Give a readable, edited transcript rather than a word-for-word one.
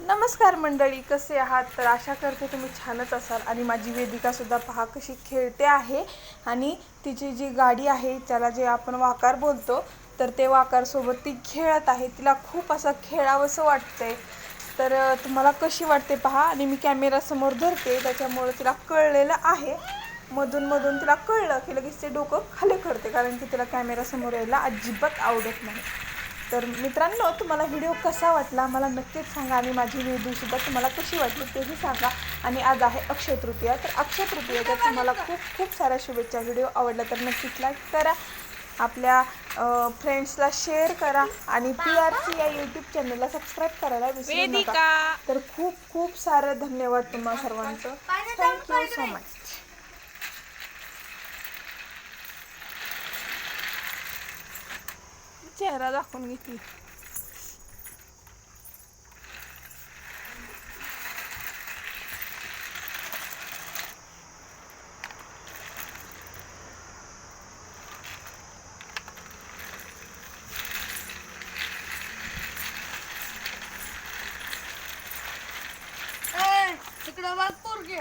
नमस्कार मंडळी, कसे आहात? तर आशा करते तुम्ही छानच असाल. आणि माझी वेदिका सुद्धा पहा कशी खेळते आहे. आणि तिची जी गाडी आहे त्याला जे आपण वाकार बोलतो, तर ते वाकार सोबत ती खेळत आहे. तिला खूप असं खेळावंसं वाटतंय. तर तुम्हाला कशी वाटते पहा. आणि मी कॅमेरा समोर धरते त्याच्यामुळे तिला कळलेलं आहे. मधून मधून तिला कळलं की लगेच ते डोकं खाली करते, कारण की तिला कॅमेरा समोर यायला अजिबात आवडत नाही. तर मित्रांनो, तुम्हाला व्हिडिओ कसा वाटला मला नक्कीच सांगा. आणि माझी व्हिडिओसुद्धा तुम्हाला कशी वाटली तेही सांगा. आणि आज आहे अक्षय तृतीया, तर अक्षय तृतीयाच्या तुम्हाला खूप खूप साऱ्या शुभेच्छा. व्हिडिओ आवडला तर नक्कीच लाईक करा, आपल्या फ्रेंड्सला शेअर करा आणि PRC या यूट्यूब चॅनलला सबस्क्राईब करायला विसरू नका. तर खूप खूप सारं धन्यवाद तुम्हा सर्वांचं. Thank you so much. चेहरा दाखवून घेतली. तिकडं बघ पोरगी.